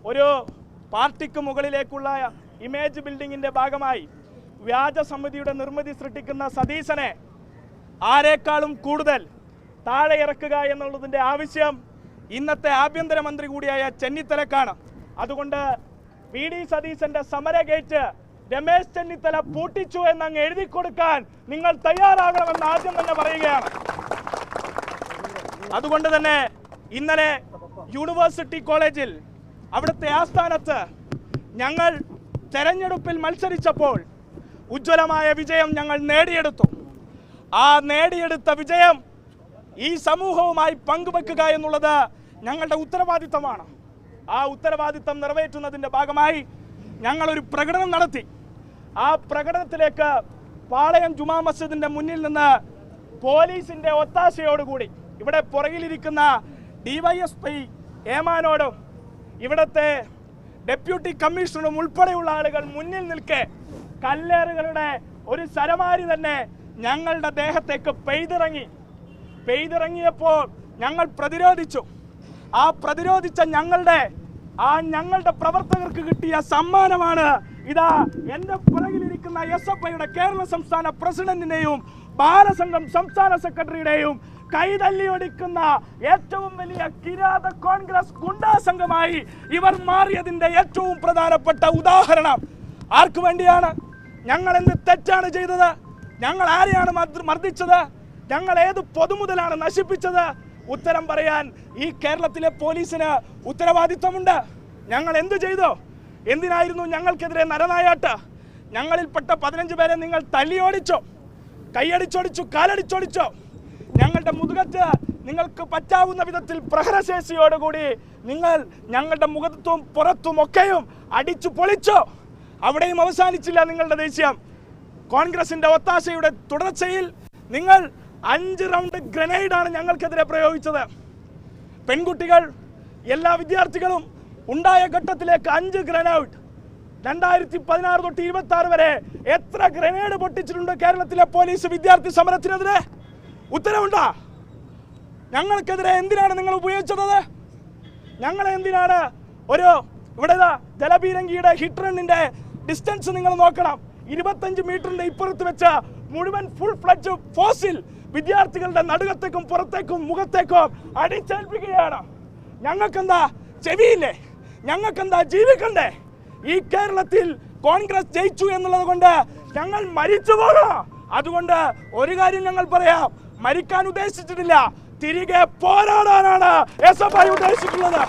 ഒരു പാർട്ടിക്ക് മുകളിലേക്കുള്ള ഇമേജ് ബിൽഡിങ്ങിന്റെ ഭാഗമായി വ്യാജ സമിതിയുടെ നിർമ്മിതി സൃഷ്ടിക്കുന്ന സതീശനെ ആരെക്കാളും കൂടുതൽ താഴെ ഇറക്കുക എന്നുള്ളതിൻ്റെ ആവശ്യം ഇന്നത്തെ ആഭ്യന്തരമന്ത്രി കൂടിയായ ചെന്നിത്തലക്കാണ്. അതുകൊണ്ട് പി ഡി സതീശന്റെ സമര ഗേറ്റ് രമേശ് ചെന്നിത്തല പൂട്ടിച്ചു എന്നങ്ങ് എഴുതി കൊടുക്കാൻ നിങ്ങൾ തയ്യാറാകണമെന്ന് ആദ്യം തന്നെ പറയുകയാണ്. അതുകൊണ്ട് തന്നെ ഇന്നലെ യൂണിവേഴ്സിറ്റി കോളേജിൽ അവിടുത്തെ ആസ്ഥാനത്ത് ഞങ്ങൾ തെരഞ്ഞെടുപ്പിൽ മത്സരിച്ചപ്പോൾ ഉജ്ജ്വലമായ വിജയം ഞങ്ങൾ നേടിയെടുത്തു. ആ നേടിയെടുത്ത വിജയം ഈ സമൂഹവുമായി പങ്കുവെക്കുക എന്നുള്ളത് ഞങ്ങളുടെ ഉത്തരവാദിത്തമാണ്. ആ ഉത്തരവാദിത്തം നിറവേറ്റുന്നതിൻ്റെ ഭാഗമായി ഞങ്ങളൊരു പ്രകടനം നടത്തി. ആ പ്രകടനത്തിലേക്ക് പാളയം ജുമാ മസ്ജിദിന്റെ മുന്നിൽ നിന്ന് പോലീസിന്റെ ഒത്താശയോടുകൂടി ഇവിടെ പുറകിലിരിക്കുന്ന ഡിവൈഎസ്പി ഏമാനോടും ഇവിടുത്തെ ഡെപ്യൂട്ടി കമ്മീഷണറും ഉൾപ്പെടെയുള്ള ആളുകൾ മുന്നിൽ നിൽക്കെ കല്ലേറുകളുടെ ഒരു സരമാരി തന്നെ ഞങ്ങളുടെ ദേഹത്തേക്ക് പെയ്തിറങ്ങിയപ്പോൾ ഞങ്ങൾ പ്രതിരോധിച്ചു. ആ പ്രതിരോധിച്ച ഞങ്ങളുടെ പ്രവർത്തകർക്ക് കിട്ടിയ സമ്മാനമാണ് ഇതാ എൻ്റെ പുറകിലിരിക്കുന്ന SFIയുടെ കേരള സംസ്ഥാന പ്രസിഡന്റിനെയും ബാലസംഘം സംസ്ഥാന സെക്രട്ടറിയുടെയും കൈതല്ലിയൊടിക്കുന്ന ഏറ്റവും വലിയ കിരാത കോൺഗ്രസ് ഗുണ്ടാ സംഘമായി ഇവർ മാറിയതിന്റെ ഏറ്റവും പ്രധാനപ്പെട്ട ഉദാഹരണം. ആർക്കു വേണ്ടിയാണ്? ഞങ്ങൾ എന്ത് തെറ്റാണ് ചെയ്തത്? ഞങ്ങൾ ആരെയാണ് മർദ്ദിച്ചത്? ഞങ്ങൾ ഏത് പൊതുമുതലാണ് നശിപ്പിച്ചത്? ഉത്തരം പറയാൻ ഈ കേരളത്തിലെ പോലീസിന് ഉത്തരവാദിത്വമുണ്ട്. ഞങ്ങൾ എന്ത് ചെയ്തു? എന്തിനായിരുന്നു ഞങ്ങൾക്കെതിരെ നരനായാട്ട്? ഞങ്ങളിൽപ്പെട്ട 15 പേരെ നിങ്ങൾ തല്ലിയോടിച്ചോ, കൈയടിച്ചോടിച്ചു, കാലടിച്ചോടിച്ചോ? ഞങ്ങളുടെ മുതുകത്ത് നിങ്ങൾക്ക് പറ്റാവുന്ന വിധത്തിൽ പ്രഹരശേഷിയോടുകൂടി നിങ്ങൾ ഞങ്ങളുടെ മുഖത്തും പുറത്തും ഒക്കെയും അടിച്ചു പൊളിച്ചോ? അവിടെയും അവസാനിച്ചില്ല നിങ്ങളുടെ ദേഷ്യം. കോൺഗ്രസിന്റെ ഒത്താശയുടെ തുടർച്ചയിൽ നിങ്ങൾ 5 റൗണ്ട് ഗ്രനേഡാണ് ഞങ്ങൾക്കെതിരെ പ്രയോഗിച്ചത്. പെൺകുട്ടികൾ, എല്ലാ വിദ്യാർത്ഥികളും ഉണ്ടായ ഘട്ടത്തിലേക്ക് 5 ഗ്രനേഡ്. 2016 തൊട്ട് 26 വരെ എത്ര ഗ്രനേഡ് പൊട്ടിച്ചിട്ടുണ്ട് കേരളത്തിലെ പോലീസ് വിദ്യാർത്ഥി സമരത്തിനെതിരെ? ഉത്തരവുണ്ടോ? ഞങ്ങൾക്കെതിരെ എന്തിനാണ് നിങ്ങൾ ഉപയോഗിച്ചത്? ഞങ്ങളെ എന്തിനാണ് ഇവിടെ ജലപീരങ്കിയുടെ ഹിറ്റ് റണ്ണിന്റെ ഡിസ്റ്റൻസ് നിങ്ങൾ നോക്കണം. 25 മീറ്ററിന്റെ ഇപ്പുറത്ത് വെച്ച മുഴുവൻ ഫുൾ ഫ്ലഡ്ജ് ഫോഴ്സിൽ വിദ്യാർത്ഥികളുടെ നടുകത്തേക്കും പുറത്തേക്കും മുഖത്തേക്കും അടിച്ചേൽപ്പിക്കുകയാണ്. ഞങ്ങൾക്കെന്താ ചെവിയില്ലേ? ഞങ്ങൾക്കെന്താ ജീവിക്കണ്ടേ? ഈ കേരളത്തിൽ കോൺഗ്രസ് ജയിച്ചു എന്നുള്ളത് കൊണ്ട് ഞങ്ങൾ മരിച്ചു പോകണം. അതുകൊണ്ട് ഒരു കാര്യം ഞങ്ങൾ പറയാം, മരിക്കാൻ ഉദ്ദേശിച്ചിട്ടില്ല, തിരികെ പോരാടാനാണ് SFI ഉദ്ദേശിച്ചിട്ടുള്ളത്.